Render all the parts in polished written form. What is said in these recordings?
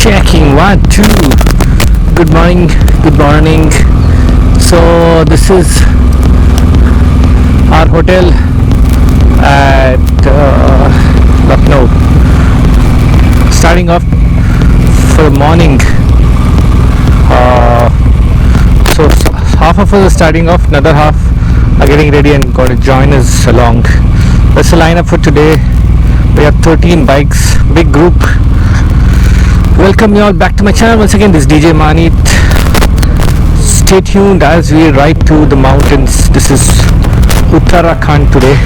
Checking 1 2. Good morning, good morning. So this is our hotel at Lucknow. Starting off for the morning. So half of us are starting off, another half are getting ready and going to join us along. That's the lineup for today. We have 13 bikes, big group. Welcome you all back to my channel once again. This is DJ Mahaneet. Stay tuned as we ride to the mountains. This is Uttarakand today.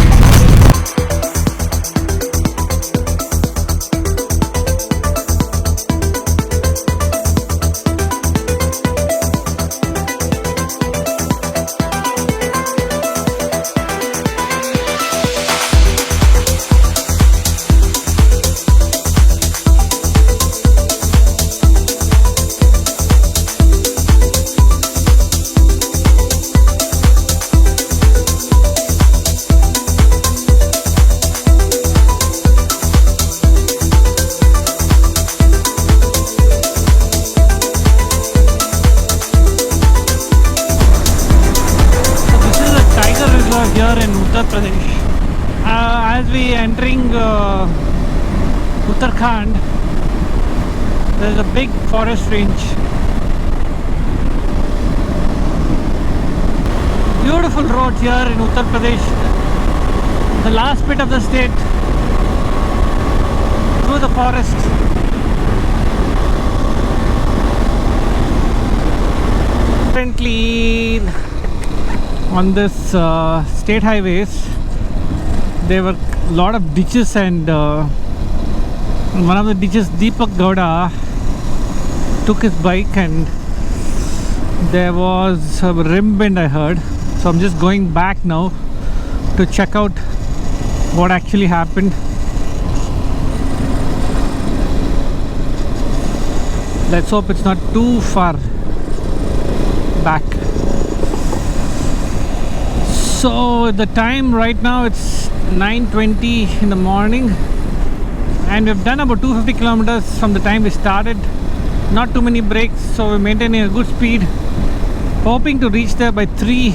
Here in Uttar Pradesh, as we entering Uttarkand, there is a big forest range. Beautiful road here in Uttar Pradesh, the last bit of the state, through the forest. apparently on this state highways there were a lot of ditches, and one of the ditches Deepak Gowda took his bike and there was a rim bend, I heard. So I'm just going back now to check out what actually happened. Let's hope it's not too far back. So the time right now, it's 9:20 in the morning and we've done about 250 kilometers from the time we started. Not too many breaks, so we're maintaining a good speed, hoping to reach there by 3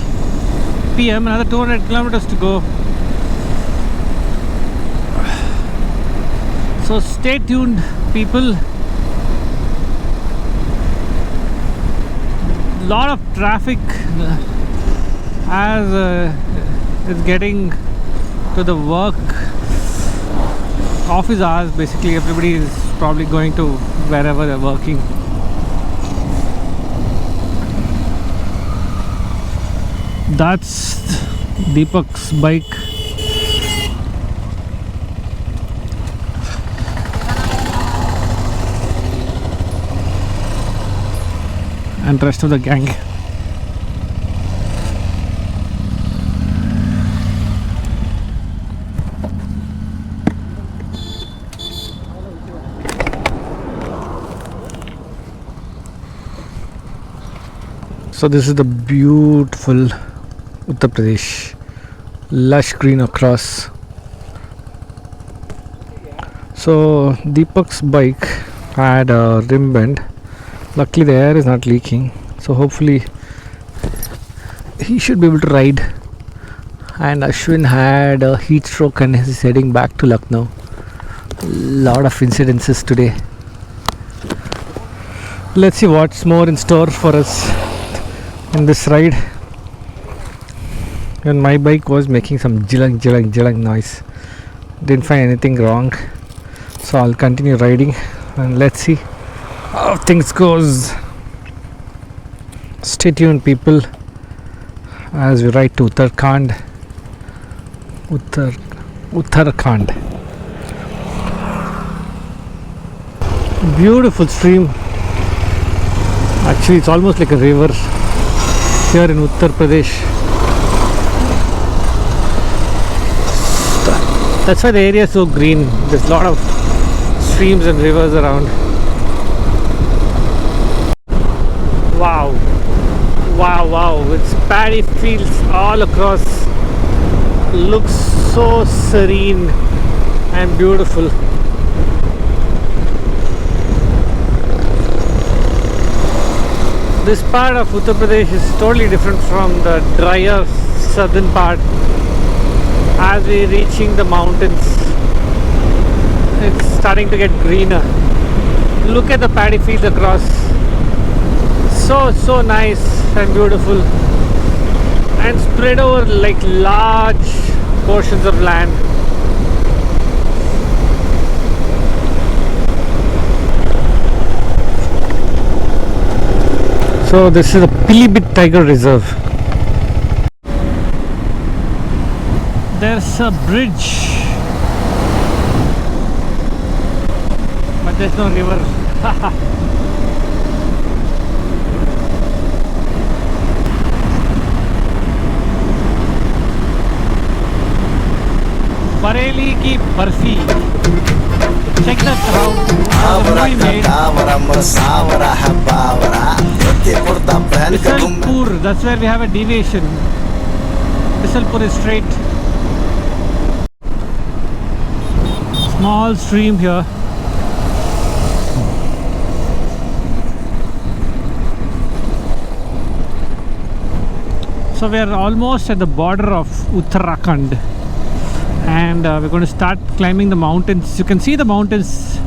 p.m. Another 200 kilometers to go. So stay tuned, people. Lot of traffic as it's getting to the work office hours. Basically everybody is probably going to wherever they're working. That's Deepak's bike. And rest of the gang. So this is the beautiful Uttar Pradesh, lush green across. So Deepak's bike had a rim bend. Luckily the air is not leaking, so hopefully he should be able to ride. And Ashwin had a heat stroke and is heading back to Lucknow. Lot of incidences today. Let's see what's more in store for us in this ride. And my bike was making some jilang noise. Didn't find anything wrong, so I'll continue riding and let's see how things goes. Stay tuned, people, as we ride to Uttarkand. Uttarakand. Beautiful stream. Actually it's almost like a river here in Uttar Pradesh. That's why the area is so green. There's a lot of streams and rivers around. Wow, it's paddy fields all across. Looks so serene and beautiful. This part of Uttar Pradesh is totally different from the drier southern part. As we're reaching the mountains, it's starting to get greener. Look at the paddy fields across. So nice and beautiful, and spread over like large portions of land. So this is a Pilibhit Tiger Reserve. There's a bridge, but there's no river. Bareilly ki barfi. Check that out. Bisalpur, that's where we have a deviation. Bisalpur is straight. Small stream here. So we are almost at the border of Uttarakand. And we're going to start climbing the mountains. You can see the mountains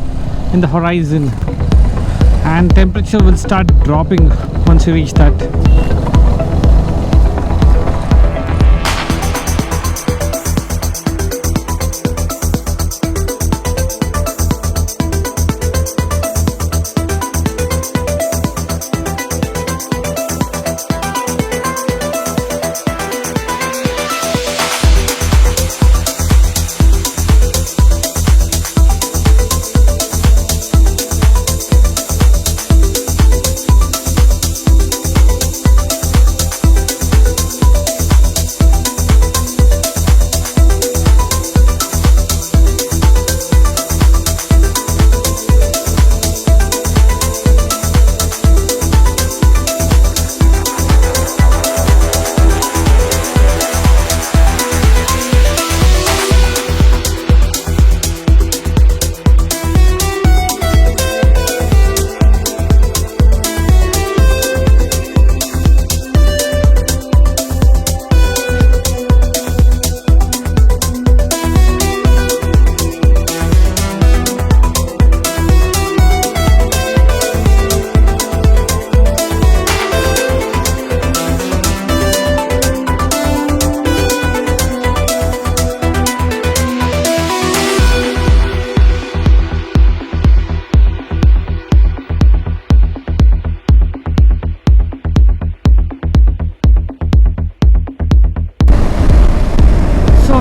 in the horizon, and temperature will start dropping once you reach that.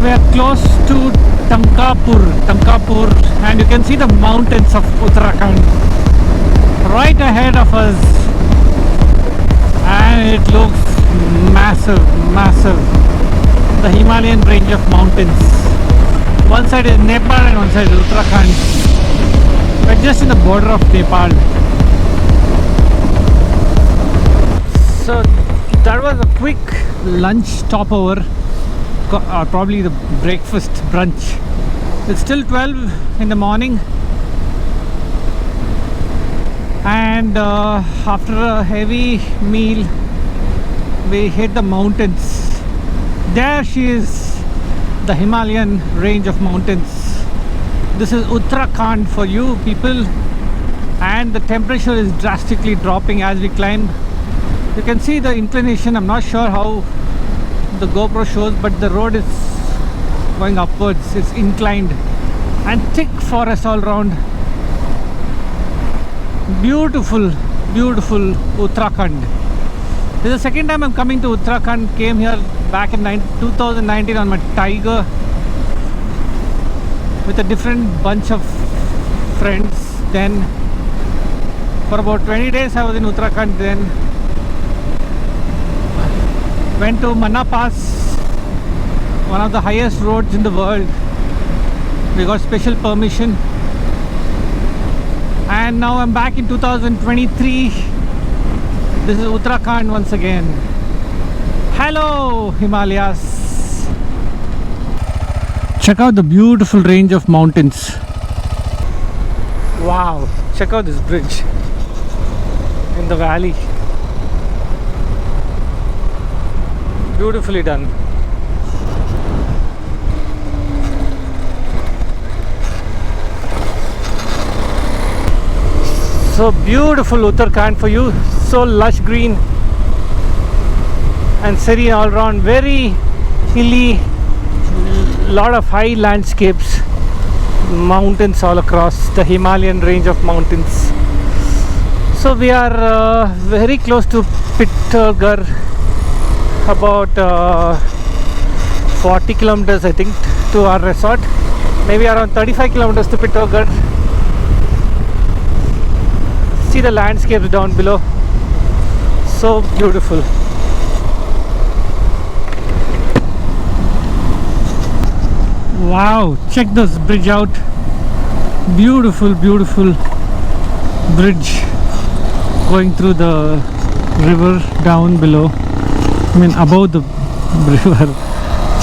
we are close to Tamkapur, and you can see the mountains of Uttarakand right ahead of us, and it looks massive. The Himalayan range of mountains. One side is Nepal and one side is Uttarakhand. We're just in the border of Nepal. So that was a quick lunch stopover, or probably the breakfast brunch. It's still 12 in the morning, and after a heavy meal we hit the mountains. There she is, the Himalayan range of mountains. This is Uttarakand for you people, and the temperature is drastically dropping as we climb. You can see the inclination. I'm not sure how the GoPro shows, but the road is going upwards. It's inclined, and thick forest all around. Beautiful Uttarakand. This is the second time I'm coming to Uttarakhand. Came here back in 2019 on my Tiger with a different bunch of friends. Then for about 20 days I was in Uttarakhand. Then went to Manna Pass, one of the highest roads in the world. We got special permission, and now I'm back in 2023. This is Uttarakand once again. Hello Himalayas. Check out the beautiful range of mountains. Wow, check out this bridge in the valley. Beautifully done. So beautiful Uttarakhand for you. So lush green and serene all around. Very hilly, lot of high landscapes, mountains all across the Himalayan range of mountains. So we are very close to Pithoragarh, about 40 kilometers I think to our resort, maybe around 35 kilometers to Pithoragarh. See the landscapes down below, so beautiful. Wow, check this bridge out. Beautiful bridge going through the river down below. I mean above the river.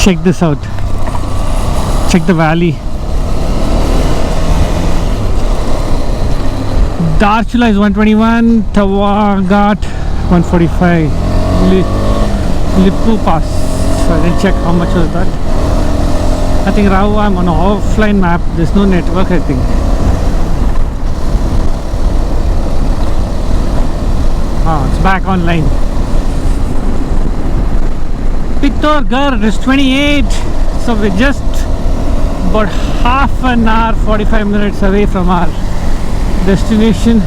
Check this out. Check the valley. Darchula is 121, Tawaghat 145, Lippu Pass. So I didn't check how much was that. I think now I'm on an offline map. There's no network, I think. It's back online. Pithoragarh is 28. So we're just about half an hour, 45 minutes away from our destination.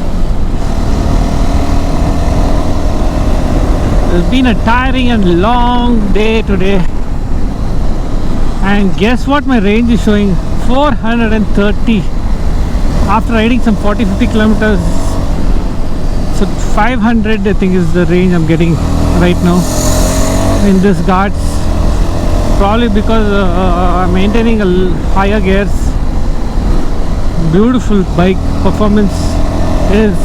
It's been a tiring and long day today, and guess what my range is showing? 430 after riding some 40-50 kilometers. So 500 I think is the range I'm getting right now in this Ghats, probably because I'm maintaining higher gears. Beautiful bike, performance is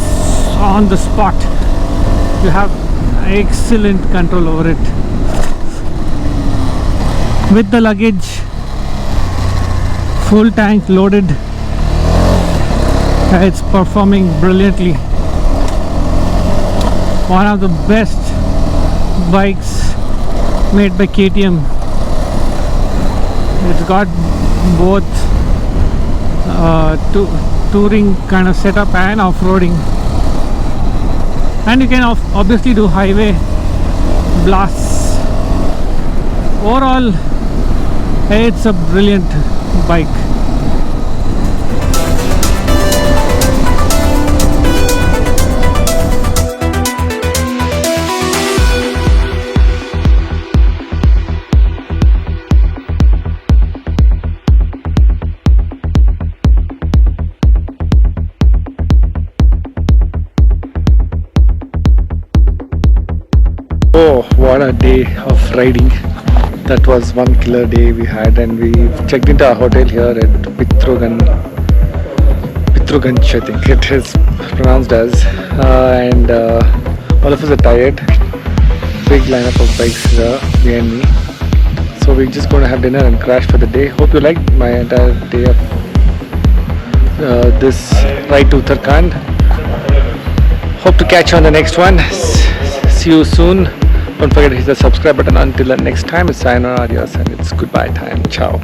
on the spot. You have excellent control over it. With the luggage, full tank loaded, it's performing brilliantly. One of the best bikes made by KTM. It's got both touring kind of setup and off-roading, and you can obviously do highway blasts. Overall, it's a brilliant bike. Oh, what a day of riding. That was one killer day we had, and we checked into our hotel here at Pithoragarh, I think it is pronounced as, and all of us are tired. Big lineup of bikes here behind me. So we're just going to have dinner and crash for the day. Hope you liked my entire day of this ride to Uttarkand. Hope to catch you on the next one. See you soon. Don't forget to hit the subscribe button. Until the next time, it's sayonara, adios, and it's goodbye time. Ciao.